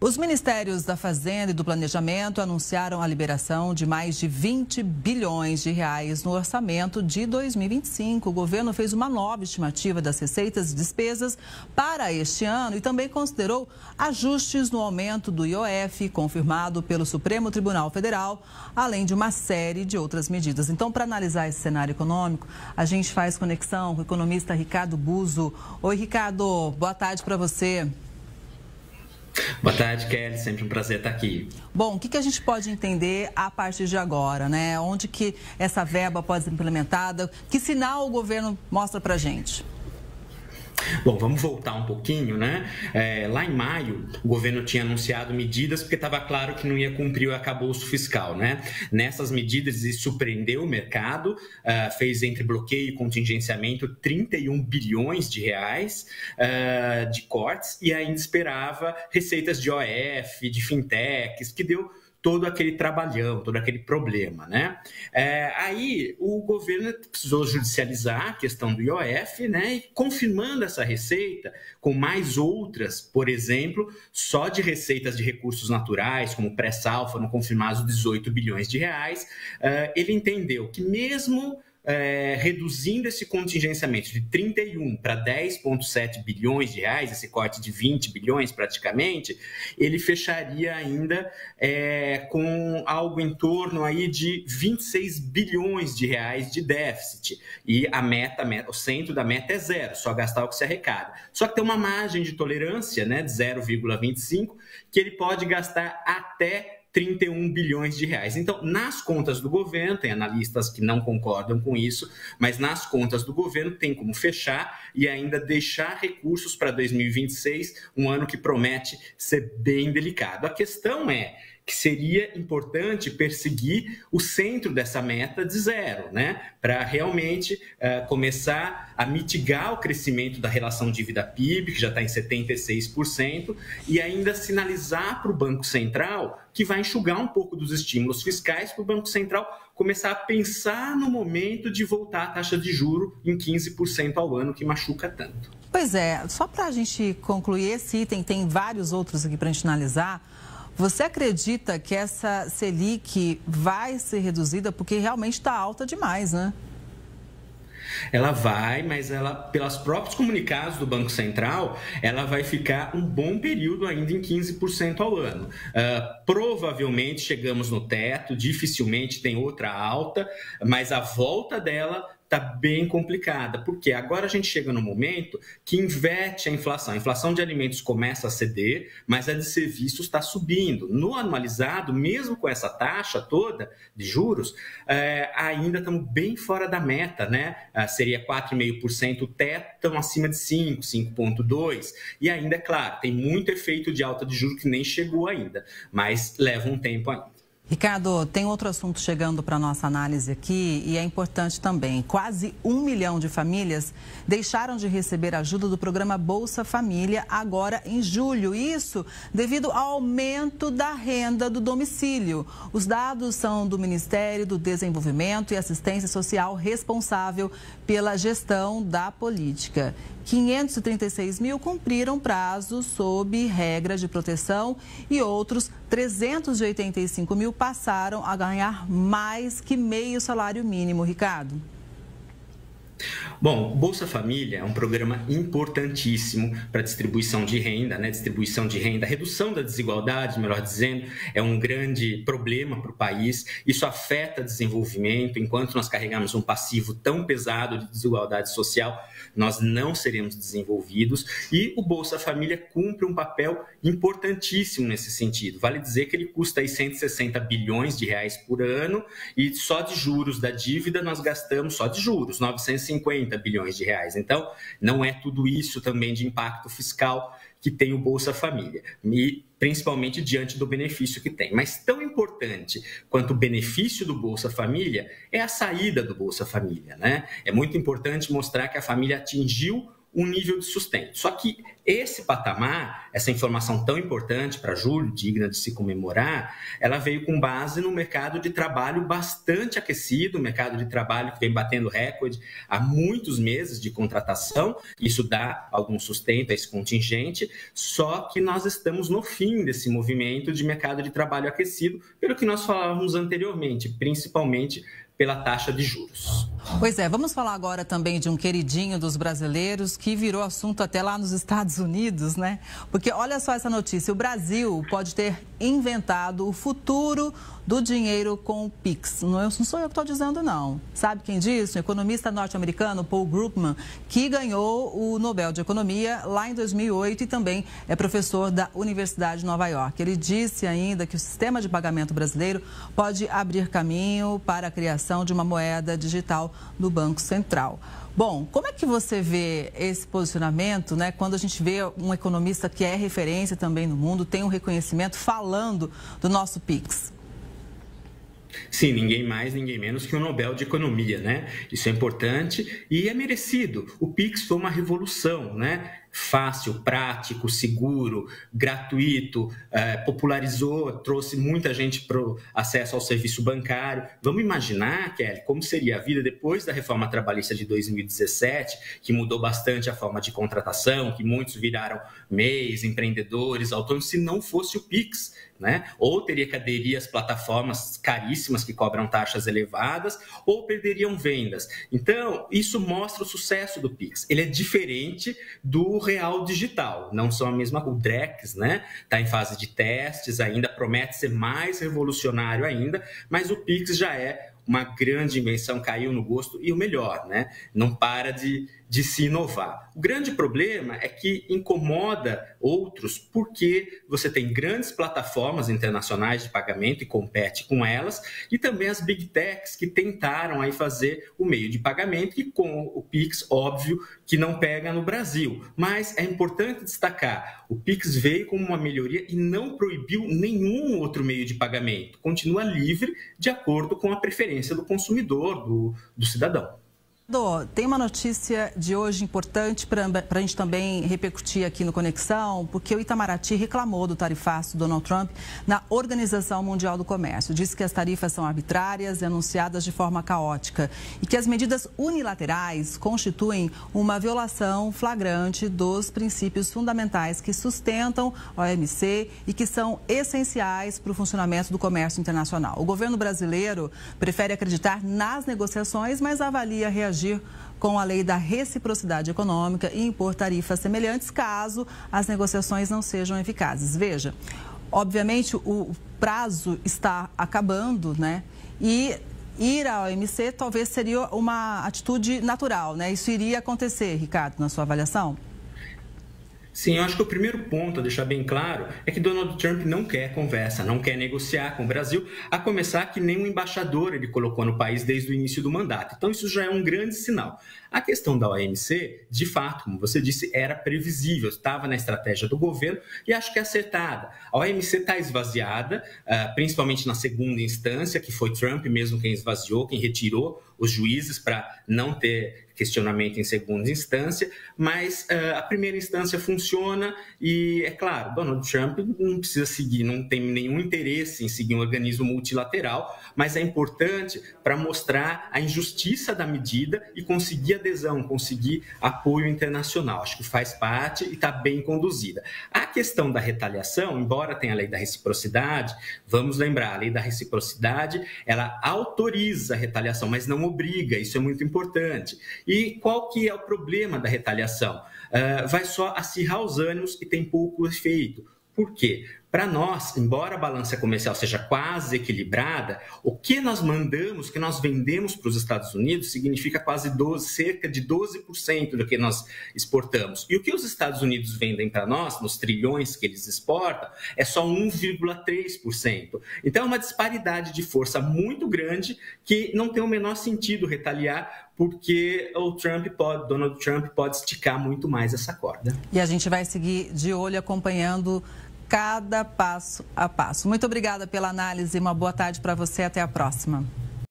Os Ministérios da Fazenda e do Planejamento anunciaram a liberação de mais de 20 bilhões de reais no orçamento de 2025. O governo fez uma nova estimativa das receitas e despesas para este ano e também considerou ajustes no aumento do IOF, confirmado pelo Supremo Tribunal Federal, além de uma série de outras medidas. Então, para analisar esse cenário econômico, a gente faz conexão com o economista Ricardo Buzo. Oi, Ricardo, boa tarde para você. Boa tarde, Kelly. Sempre um prazer estar aqui. Bom, o que a gente pode entender a partir de agora, né? Onde que essa verba pode ser implementada? Que sinal o governo mostra para a gente? Bom, vamos voltar um pouquinho, né? Lá em maio, o governo tinha anunciado medidas porque estava claro que não ia cumprir o arcabouço fiscal, né? Nessas medidas, ele surpreendeu o mercado, fez entre bloqueio e contingenciamento 31 bilhões de reais de cortes e ainda esperava receitas de OF, de fintechs, que deu todo aquele trabalhão, todo aquele problema, né? Aí o governo precisou judicializar a questão do IOF, né? E confirmando essa receita com mais outras, por exemplo, só de receitas de recursos naturais, como pré-sal, foram confirmados 18 bilhões de reais. Ele entendeu que mesmo reduzindo esse contingenciamento de 31 para 10,7 bilhões de reais, esse corte de 20 bilhões praticamente, ele fecharia ainda com algo em torno aí de 26 bilhões de reais de déficit. E a meta, o centro da meta é zero, só gastar o que se arrecada. Só que tem uma margem de tolerância, né, de 0,25, que ele pode gastar até 31 bilhões de reais. Então, nas contas do governo, tem analistas que não concordam com isso, mas nas contas do governo tem como fechar e ainda deixar recursos para 2026, um ano que promete ser bem delicado. A questão é que seria importante perseguir o centro dessa meta de zero, né? Para realmente começar a mitigar o crescimento da relação dívida-PIB, que já está em 76%, e ainda sinalizar para o Banco Central que vai enxugar um pouco dos estímulos fiscais para o Banco Central começar a pensar no momento de voltar a taxa de juros em 15% ao ano, que machuca tanto. Pois é, só para a gente concluir esse item, tem vários outros aqui para a gente analisar. Você acredita que essa Selic vai ser reduzida porque realmente está alta demais, né? Ela vai, mas ela, pelos próprios comunicados do Banco Central, ela vai ficar um bom período ainda em 15% ao ano. Provavelmente chegamos no teto, dificilmente tem outra alta, mas a volta dela está bem complicada, porque agora a gente chega no momento que inverte a inflação. A inflação de alimentos começa a ceder, mas a de serviços está subindo. No anualizado, mesmo com essa taxa toda de juros, ainda estamos bem fora da meta, né? Seria 4,5%, o teto estão acima de 5, 5,2%. E ainda, é claro, tem muito efeito de alta de juros que nem chegou ainda, mas leva um tempo ainda. Ricardo, tem outro assunto chegando para a nossa análise aqui e é importante também. Quase 1 milhão de famílias deixaram de receber ajuda do programa Bolsa Família agora em julho. Isso devido ao aumento da renda do domicílio. Os dados são do Ministério do Desenvolvimento e Assistência Social, responsável pela gestão da política. 536 mil cumpriram prazo sob regra de proteção e outros 385 mil passaram a ganhar mais que meio salário mínimo, Ricardo. Bom, Bolsa Família é um programa importantíssimo para distribuição de renda, né? Distribuição de renda, redução da desigualdade, melhor dizendo, é um grande problema para o país. Isso afeta desenvolvimento. Enquanto nós carregamos um passivo tão pesado de desigualdade social, nós não seremos desenvolvidos. E o Bolsa Família cumpre um papel importantíssimo nesse sentido. Vale dizer que ele custa aí 160 bilhões de reais por ano e só de juros da dívida nós gastamos, só de juros, 950 bilhões de reais. Então, não é tudo isso também de impacto fiscal que tem o Bolsa Família, e principalmente diante do benefício que tem. Mas tão importante quanto o benefício do Bolsa Família é a saída do Bolsa Família, né? É muito importante mostrar que a família atingiu um nível de sustento. Só que esse patamar, essa informação tão importante para julho, digna de se comemorar, ela veio com base no mercado de trabalho bastante aquecido, mercado de trabalho que vem batendo recorde há muitos meses de contratação. Isso dá algum sustento a esse contingente, só que nós estamos no fim desse movimento de mercado de trabalho aquecido, pelo que nós falávamos anteriormente, principalmente pela taxa de juros. Pois é, vamos falar agora também de um queridinho dos brasileiros que virou assunto até lá nos Estados Unidos, né? Porque olha só essa notícia, o Brasil pode ter inventado o futuro do dinheiro com o Pix. Não sou eu que estou dizendo, não. Sabe quem disse? O economista norte-americano Paul Krugman, que ganhou o Nobel de Economia lá em 2008 e também é professor da Universidade de Nova York. Ele disse ainda que o sistema de pagamento brasileiro pode abrir caminho para a criação de uma moeda digital do Banco Central. Bom, como é que você vê esse posicionamento, né? Quando a gente vê um economista que é referência também no mundo, tem um reconhecimento falando do nosso Pix? Sim, ninguém mais, ninguém menos que o Nobel de Economia, né? Isso é importante e é merecido. O Pix foi uma revolução, né? Fácil, prático, seguro, gratuito, popularizou, trouxe muita gente para o acesso ao serviço bancário. Vamos imaginar, Kelly, como seria a vida depois da reforma trabalhista de 2017, que mudou bastante a forma de contratação, que muitos viraram MEIs, empreendedores, autônomos, se não fosse o Pix, né? Ou teria que aderir às plataformas caríssimas que cobram taxas elevadas, ou perderiam vendas. Então, isso mostra o sucesso do Pix. Ele é diferente do real digital, não são a mesma coisa. O Drex, né? Está em fase de testes ainda, promete ser mais revolucionário ainda, mas o Pix já é uma grande invenção, caiu no gosto e o melhor, né? Não para de se inovar. O grande problema é que incomoda outros porque você tem grandes plataformas internacionais de pagamento e compete com elas e também as Big Techs que tentaram aí fazer o meio de pagamento e com o Pix, óbvio, que não pega no Brasil. Mas é importante destacar, o Pix veio como uma melhoria e não proibiu nenhum outro meio de pagamento. Continua livre de acordo com a preferência do consumidor, do cidadão. Tem uma notícia de hoje importante para a gente também repercutir aqui no Conexão, porque o Itamaraty reclamou do tarifaço do Donald Trump na Organização Mundial do Comércio. Disse que as tarifas são arbitrárias e anunciadas de forma caótica e que as medidas unilaterais constituem uma violação flagrante dos princípios fundamentais que sustentam a OMC e que são essenciais para o funcionamento do comércio internacional. O governo brasileiro prefere acreditar nas negociações, mas avalia reagir com a lei da reciprocidade econômica e impor tarifas semelhantes caso as negociações não sejam eficazes. Veja, obviamente o prazo está acabando, né? E ir à OMC talvez seria uma atitude natural, né? Isso iria acontecer, Ricardo, na sua avaliação? Sim, eu acho que o primeiro ponto a deixar bem claro é que Donald Trump não quer conversa, não quer negociar com o Brasil, a começar que nem um embaixador ele colocou no país desde o início do mandato. Então, isso já é um grande sinal. A questão da OMC, de fato, como você disse, era previsível, estava na estratégia do governo e acho que é acertada. A OMC está esvaziada, principalmente na segunda instância, que foi Trump mesmo quem esvaziou, quem retirou os juízes para não ter questionamento em segunda instância, mas a primeira instância funciona e, é claro, Donald Trump não precisa seguir, não tem nenhum interesse em seguir um organismo multilateral, mas é importante para mostrar a injustiça da medida e conseguir adesão, conseguir apoio internacional. Acho que faz parte e está bem conduzida. A questão da retaliação, embora tenha a lei da reciprocidade, vamos lembrar, a lei da reciprocidade, ela autoriza a retaliação, mas não obriga, isso é muito importante. E qual que é o problema da retaliação? Vai só acirrar os ânimos e tem pouco efeito. Por quê? Para nós, embora a balança comercial seja quase equilibrada, o que nós mandamos, o que nós vendemos para os Estados Unidos significa cerca de 12% do que nós exportamos. E o que os Estados Unidos vendem para nós, nos trilhões que eles exportam, é só 1,3%. Então é uma disparidade de força muito grande que não tem o menor sentido retaliar, porque Donald Trump pode esticar muito mais essa corda. E a gente vai seguir de olho acompanhando cada passo a passo. Muito obrigada pela análise, uma boa tarde para você, até a próxima.